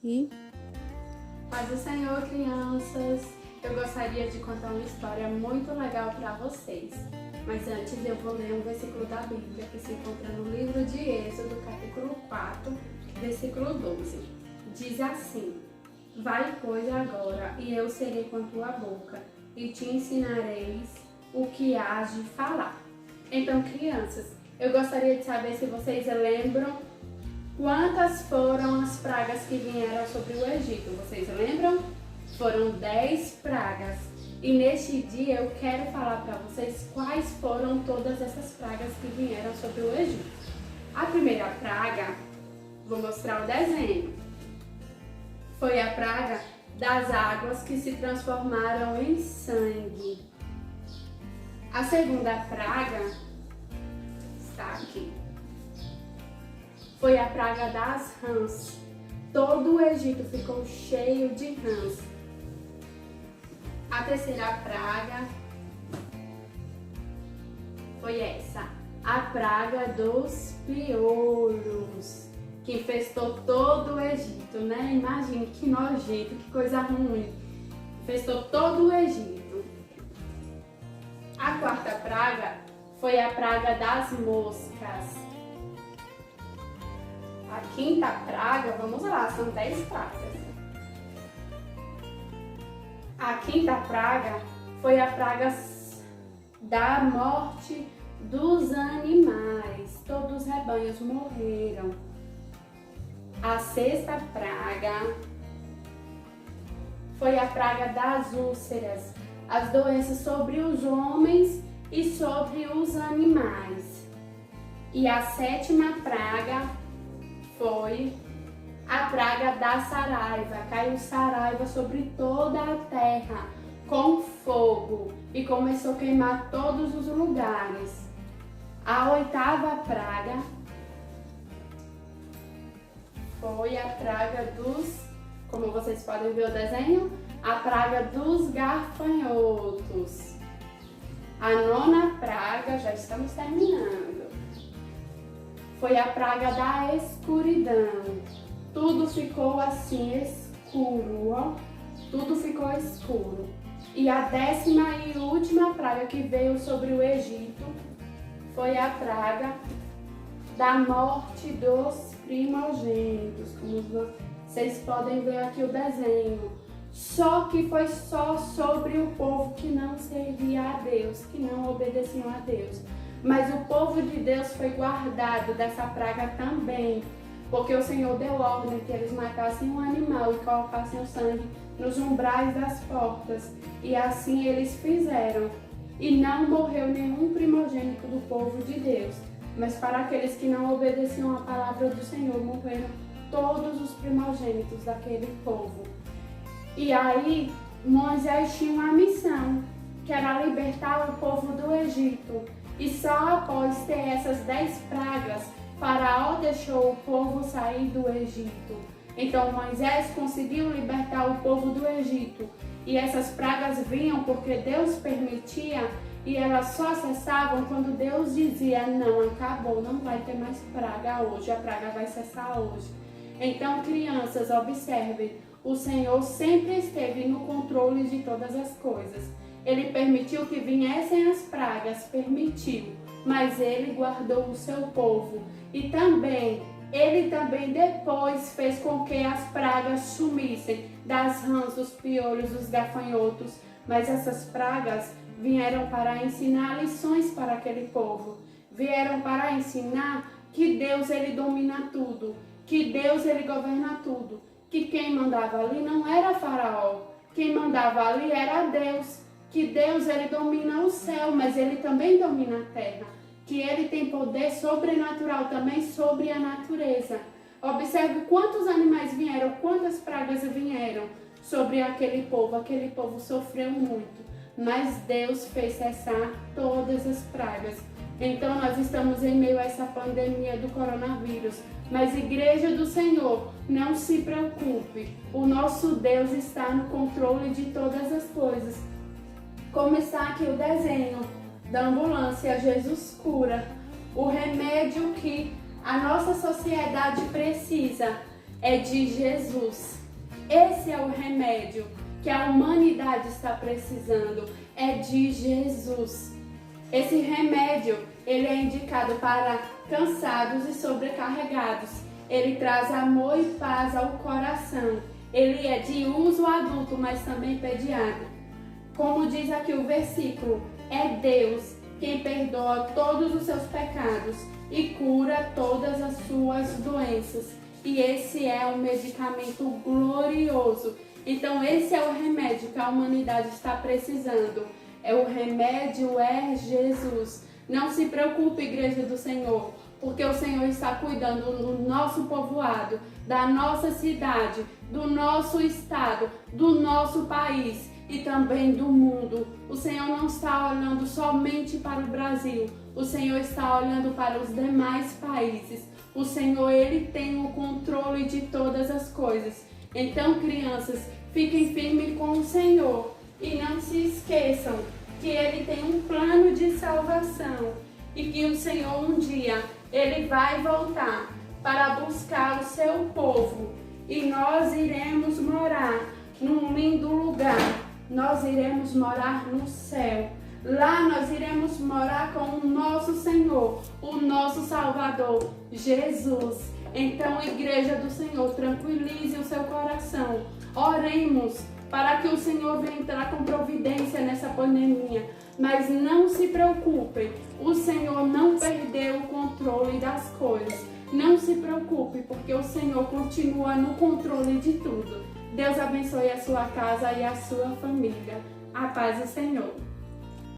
E Paz do Senhor, crianças! Eu gostaria de contar uma história muito legal para vocês. Mas antes eu vou ler um versículo da Bíblia que se encontra no livro de Êxodo, capítulo 4, versículo 12. Diz assim: Vai, pois, agora, e eu serei com a tua boca, e te ensinareis o que hás de falar. Então, crianças, eu gostaria de saber se vocês lembram quantas foram as pragas que vieram sobre o Egito. Vocês lembram? Foram 10 pragas. E neste dia eu quero falar para vocês quais foram todas essas pragas que vieram sobre o Egito. A primeira praga, vou mostrar o desenho, foi a praga das águas que se transformaram em sangue. A segunda praga está aqui. Foi a praga das rãs. Todo o Egito ficou cheio de rãs. A terceira praga foi essa, a praga dos piolhos, que infestou todo o Egito, né? Imagine que nojento, que coisa ruim. Infestou todo o Egito. A quarta praga foi a praga das moscas. A quinta praga, vamos lá, são 10 pragas. A quinta praga foi a praga da morte dos animais. Todos os rebanhos morreram. A sexta praga foi a praga das úlceras, as doenças sobre os homens e sobre os animais. E a sétima praga foi a praga da saraiva. Caiu saraiva sobre toda a terra com fogo e começou a queimar todos os lugares. A oitava praga foi a praga dos, como vocês podem ver o desenho, a praga dos gafanhotos. A nona praga, já estamos terminando, foi a praga da escuridão. Tudo ficou assim escuro, ó. Tudo ficou escuro. E a 10ª e última praga que veio sobre o Egito foi a praga da morte dos primogênitos. Como vocês podem ver aqui o desenho. Só que foi só sobre o povo que não servia a Deus, que não obedeciam a Deus. Mas o povo de Deus foi guardado dessa praga também, porque o Senhor deu ordem que eles matassem um animal e colocassem o sangue nos umbrais das portas. E assim eles fizeram. E não morreu nenhum primogênito do povo de Deus. Mas para aqueles que não obedeciam a palavra do Senhor, morreram todos os primogênitos daquele povo. E aí Moisés tinha uma missão, que era libertar o povo do Egito. E só após ter essas 10 pragas, Faraó deixou o povo sair do Egito. Então Moisés conseguiu libertar o povo do Egito. E essas pragas vinham porque Deus permitia, e elas só cessavam quando Deus dizia: não, acabou, não vai ter mais praga hoje, a praga vai cessar hoje. Então, crianças, observem, o Senhor sempre esteve no controle de todas as coisas. Ele permitiu que viessem as pragas, permitiu, mas Ele guardou o seu povo. E também, Ele também depois fez com que as pragas sumissem das rãs, dos piolhos, dos gafanhotos. Mas essas pragas vieram para ensinar lições para aquele povo. Vieram para ensinar que Deus, Ele domina tudo, que Deus, Ele governa tudo. Que quem mandava ali não era Faraó, quem mandava ali era Deus. Que Deus, Ele domina o céu, mas Ele também domina a terra. Que Ele tem poder sobrenatural também sobre a natureza. Observe quantos animais vieram, quantas pragas vieram sobre aquele povo sofreu muito, mas Deus fez cessar todas as pragas. Então nós estamos em meio a essa pandemia do coronavírus, mas Igreja do Senhor, não se preocupe, o nosso Deus está no controle de todas as coisas. Como está aqui o desenho da ambulância Jesus Cura, o remédio que a nossa sociedade precisa é de Jesus. Esse é o remédio que a humanidade está precisando, é de Jesus. Esse remédio, ele é indicado para cansados e sobrecarregados. Ele traz amor e paz ao coração. Ele é de uso adulto, mas também pediátrico. Como diz aqui o versículo, é Deus quem perdoa todos os seus pecados e cura todas as suas doenças. E esse é um medicamento glorioso. Então esse é o remédio que a humanidade está precisando. O remédio é Jesus. Não se preocupe, igreja do Senhor, porque o Senhor está cuidando do nosso povoado, da nossa cidade, do nosso estado, do nosso país e também do mundo. O Senhor não está olhando somente para o Brasil, o Senhor está olhando para os demais países. O Senhor, Ele tem o controle de todas as coisas. Então, crianças, fiquem firmes com o Senhor e não se esqueçam que Ele tem um plano de salvação e que o Senhor um dia, Ele vai voltar para buscar o seu povo e nós iremos morar num lindo lugar. Nós iremos morar no céu. Lá nós iremos morar com o nosso Senhor, o nosso Salvador, Jesus. Então, igreja do Senhor, tranquilize o seu coração. Oremos para que o Senhor venha entrar com providência nessa pandemia. Mas não se preocupem, o Senhor não perdeu o controle das coisas. Não se preocupe, porque o Senhor continua no controle de tudo. Deus abençoe a sua casa e a sua família. A paz do Senhor.